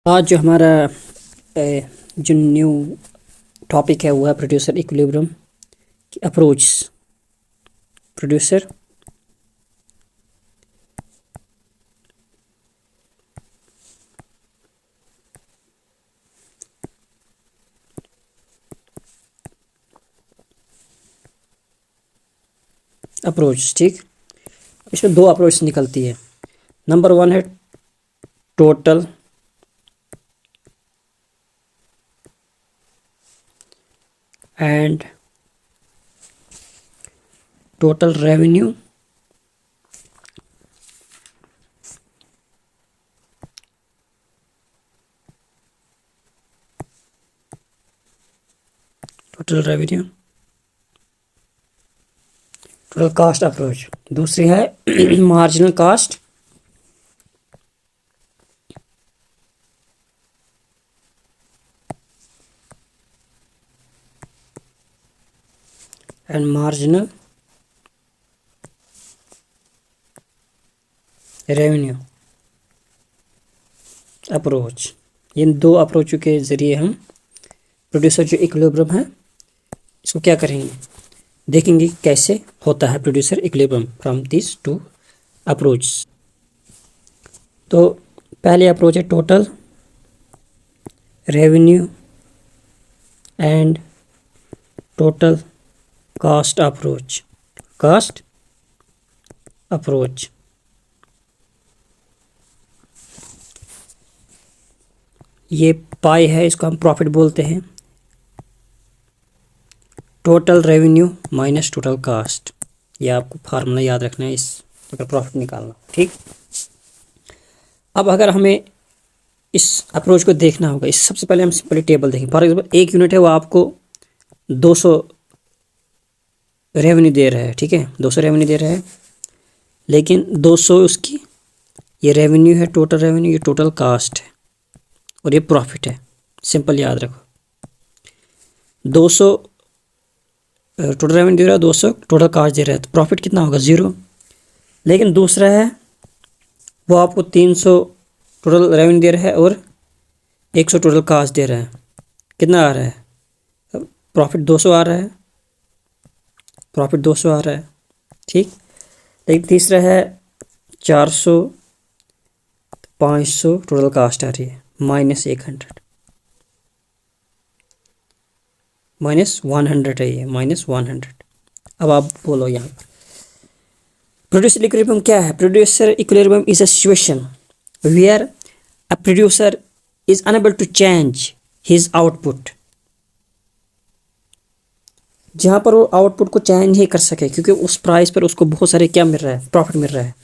आज जो हमारा जो न्यू टॉपिक है वो है प्रोड्यूसर इक्विलिब्रियम की अप्रोच। प्रोड्यूसर अप्रोच, ठीक। इसमें दो अप्रोच निकलती है। नंबर वन है total and total revenue total revenue total cost approach. दूसरी है marginal cost and marginal revenue approach. इन दो अप्रोचों के ज़रिए हम प्रोड्यूसर जो इक्विलिब्रियम है इसको क्या करेंगे, देखेंगे कैसे होता है producer equilibrium from this two approach. तो पहले अप्रोच है total revenue and total cost approach. Cost approach ये पाई है, इसको हम प्रॉफिट बोलते हैं। Total revenue minus total cost, ये आपको फार्मूला याद रखना है इस अगर प्रॉफिट निकालना, ठीक। अब अगर हमें इस अप्रोच को देखना होगा, इस सबसे पहले हम सिंपली टेबल देखें। फॉर एग्जाम्पल एक यूनिट है वो आपको 200 रेवेन्यू दे रहा है, ठीक है, 200 रेवेन्यू दे रहा है, लेकिन 200 उसकी ये रेवेन्यू है, टोटल रेवेन्यू, ये टोटल कास्ट है और ये प्रॉफिट है। सिंपल याद रखो, 200 टोटल रेवेन्यू दे रहा है, 200 टोटल कास्ट दे रहा है, तो प्रॉफिट कितना होगा, 0। लेकिन दूसरा है वो आपको 300 टोटल रेवेन्यू दे रहा है और 100 टोटल कास्ट दे रहा है, कितना आ रहा है, प्रॉफिट 200 आ रहा है, प्रॉफिट 200 आ रहा है, ठीक। लेकिन तीसरा है 400 500 टोटल कास्ट आ रही है, माइनस 100 माइनस 100 है, ये माइनस 100। अब आप बोलो यहाँ पर प्रोड्यूसर इक्विलिब्रियम क्या है। Producer equilibrium is a situation where a producer is unable to change his output, जहाँ पर वो आउटपुट को चेंज नहीं कर सके क्योंकि उस प्राइस पर उसको बहुत सारे क्या मिल रहा है, प्रॉफिट मिल रहा है।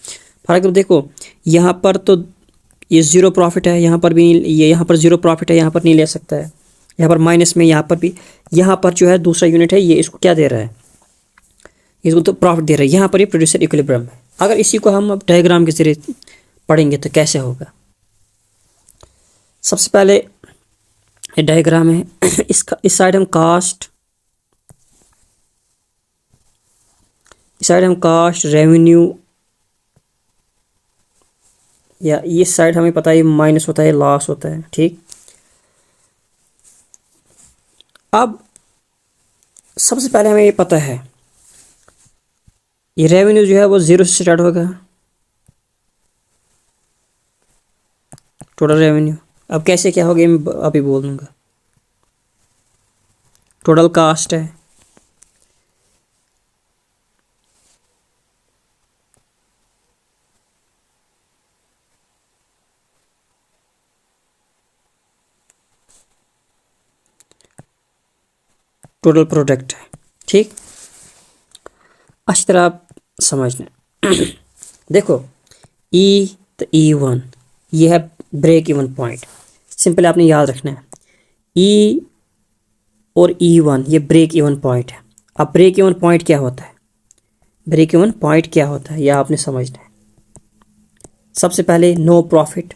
फॉर एग्जाम्पल देखो यहाँ पर तो ये 0 प्रॉफिट है, यहाँ पर भी ये यहाँ पर 0 प्रॉफिट है, यहाँ पर नहीं ले सकता है, यहाँ पर माइनस में, यहाँ पर भी, यहाँ पर जो है दूसरा यूनिट है ये इसको क्या दे रहा है, इसको तो प्रॉफिट दे रहा है। यहाँ पर ये प्रोड्यूसर इक्विलिब्रियम है। अगर इसी को हम अब डायग्राम के जरिए पढ़ेंगे तो कैसे होगा। सबसे पहले ये डायग्राम है इसका, इस साइड हम कास्ट, इस साइड हम कास्ट रेवेन्यू, या इस साइड हमें पता है माइनस होता है, लॉस होता है, ठीक। अब सबसे पहले हमें ये पता है ये रेवेन्यू जो है वो 0 से स्टार्ट होगा, टोटल रेवेन्यू। अब कैसे क्या होगा मैं अभी बोल दूंगा। टोटल कास्ट है, टोटल प्रोडक्ट है, ठीक। अच्छी तरह आप समझना देखो तो E1 ये है ब्रेक इवन पॉइंट। सिंपल आपने याद रखना है E और E1 ये ब्रेक इवन पॉइंट है। अब ब्रेक इवन पॉइंट क्या होता है, ब्रेक इवन पॉइंट क्या होता है यह आपने समझना है। सबसे पहले no profit,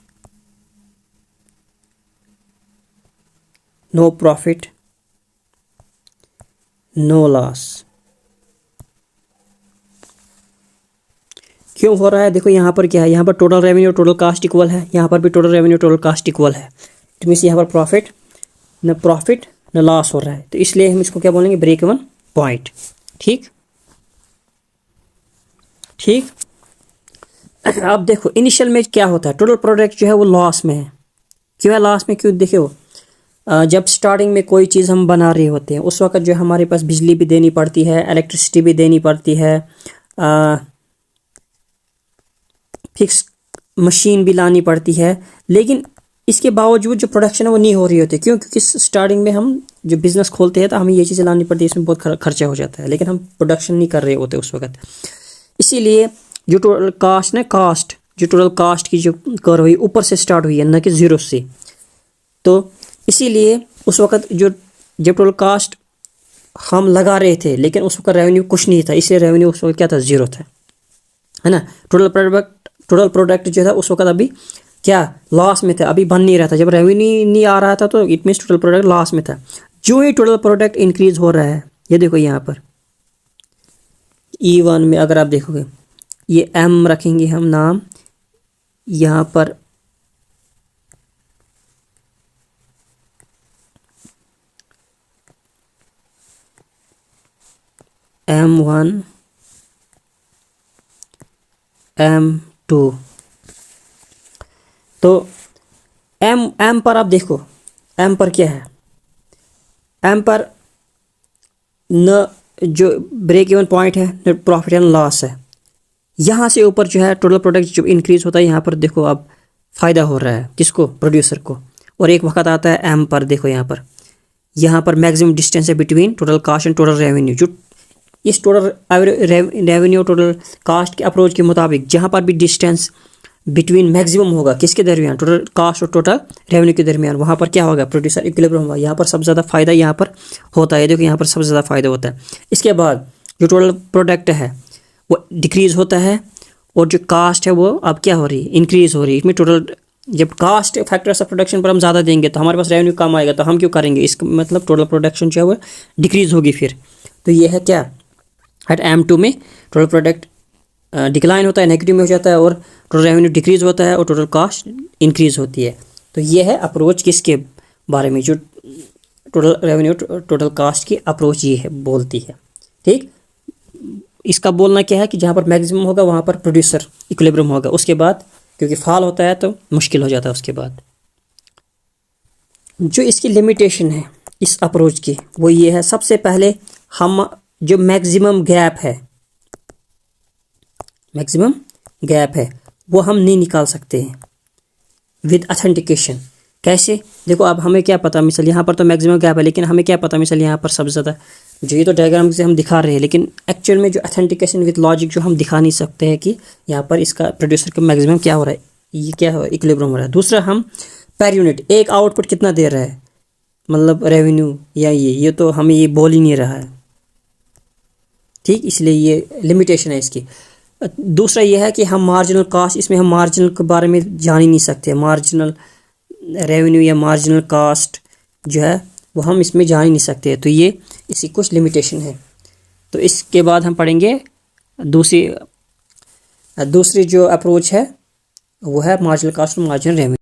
no profit no loss. क्यों हो रहा है? देखो यहाँ पर क्या है, यहाँ पर total revenue total cast equal है, यहाँ पर भी total revenue total cast equal है। इट मीन्स यहाँ पर प्रॉफिट न लॉस हो रहा है, तो इसलिए हम इसको क्या बोलेंगे, ब्रेक इवन पॉइंट। ठीक। अब देखो इनिशियल में क्या होता है, टोटल प्रोडक्ट जो है वो लॉस में है। क्यों है लॉस में? क्यों? देखो जब स्टार्टिंग में कोई चीज़ हम बना रहे होते हैं उस वक्त जो हमारे पास बिजली भी देनी पड़ती है, इलेक्ट्रिसिटी भी देनी पड़ती है, फिक्स मशीन भी लानी पड़ती है, लेकिन इसके बावजूद जो प्रोडक्शन है वो नहीं हो रही होती। क्यों? क्योंकि स्टार्टिंग में हम जो बिज़नेस खोलते हैं तो हमें ये चीज़ें लानी पड़ती है, इसमें बहुत खर्चा हो जाता है, लेकिन हम प्रोडक्शन नहीं कर रहे होते उस वक्त। इसीलिए जो टोटल कास्ट जो टोटल कास्ट की जो कर्व हुई ऊपर से स्टार्ट हुई है, न कि ज़ीरो से। तो इसीलिए उस वक्त जब टोटल कास्ट हम लगा रहे थे लेकिन उस वक्त रेवेन्यू कुछ नहीं था, इसलिए रेवेन्यू उस वक्त क्या था, ज़ीरो था, है ना। टोटल प्रोडक्ट जो था उस वक्त अभी क्या लॉस में था, अभी बन नहीं रहा था। जब रेवेन्यू नहीं आ रहा था तो it means total product loss में था। जो ही टोटल प्रोडक्ट इंक्रीज हो रहा है, ये देखो यहाँ पर E1 में अगर आप देखोगे, ये M रखेंगे हम नाम, यहाँ पर M1 M2, तो M पर आप देखो, M पर क्या है, M पर न जो ब्रेक इवन पॉइंट है, न प्रॉफिट एंड लॉस है। यहाँ से ऊपर जो है टोटल प्रोडक्ट जब इंक्रीज होता है, यहाँ पर देखो अब फ़ायदा हो रहा है किसको, प्रोड्यूसर को। और एक वक्त आता है M पर, देखो यहाँ पर मैक्सिमम डिस्टेंस है between total cast and total revenue. जो इस टोटल रेवेन्यू टोटल कास्ट के अप्रोच के मुताबिक जहाँ पर भी डिस्टेंस बिटवीन मैक्सिमम होगा किसके दरमियान, टोटल कास्ट और टोटल रेवेन्यू के दरमियान, वहाँ पर क्या होगा, प्रोड्यूसर इक्विलिब्रियम होगा। यहाँ पर सबसे ज़्यादा फ़ायदा यहाँ पर होता है, देखो यहाँ पर सबसे ज़्यादा फ़ायदा होता है। इसके बाद जो टोटल प्रोडक्ट है वो डिक्रीज़ होता है और जो कास्ट है वो अब क्या हो रही है, इंक्रीज़ हो रही है। इसमें टोटल जब कास्ट फैक्टर्स ऑफ प्रोडक्शन पर हम ज़्यादा देंगे तो हमारे पास रेवेन्यू कम आएगा, तो हम क्यों करेंगे, इसका मतलब टोटल प्रोडक्शन जो है वो डिक्रीज़ होगी फिर। तो ये है क्या, एट M2 में टोटल प्रोडक्ट डिक्लाइन होता है, नेगेटिव में हो जाता है, और टोटल रेवेन्यू डिक्रीज़ होता है और टोटल कास्ट इंक्रीज़ होती है। तो ये है अप्रोच किसके बारे में, जो टोटल रेवेन्यू टोटल कास्ट की अप्रोच ये है बोलती है। ठीक। इसका बोलना क्या है कि जहाँ पर मैक्सिमम होगा वहाँ पर प्रोड्यूसर इक्विलिब्रियम होगा, उसके बाद क्योंकि फॉल होता है तो मुश्किल हो जाता है उसके बाद। जो इसकी लिमिटेशन है इस अप्रोच की वो ये है, सबसे पहले हम जो मैक्सिमम गैप है वो हम नहीं निकाल सकते हैं विद ऑथेंटिकेशन। कैसे? देखो अब हमें क्या पता, मिसाल यहाँ पर तो मैक्सिमम गैप है, लेकिन हमें क्या पता, मिसाल यहाँ पर सबसे ज़्यादा जो ये तो डायग्राम से हम दिखा रहे हैं, लेकिन एक्चुअल में जो ऑथेंटिकेशन विद लॉजिक जो हम दिखा नहीं सकते हैं कि यहाँ पर इसका प्रोड्यूसर का मैक्सिमम क्या हो रहा है, ये क्या हो, इक्विलिब्रियम हो रहा है। दूसरा, हम पर यूनिट एक आउटपुट कितना दे रहा है, मतलब रेवेन्यू या ये तो हमें ये बोल ही नहीं रहा है। ठीक, इसलिए ये लिमिटेशन है इसकी। दूसरा ये है कि हम मार्जिनल कास्ट, इसमें हम मार्जिनल के बारे में जान ही नहीं सकते, मार्जिनल रेवेन्यू या मार्जिनल कास्ट जो है वो हम इसमें जान ही नहीं सकते, तो ये इसकी कुछ लिमिटेशन है। तो इसके बाद हम पढ़ेंगे दूसरी जो अप्रोच है वो है मार्जिनल कास्ट और मार्जिनल रेवेन्यू।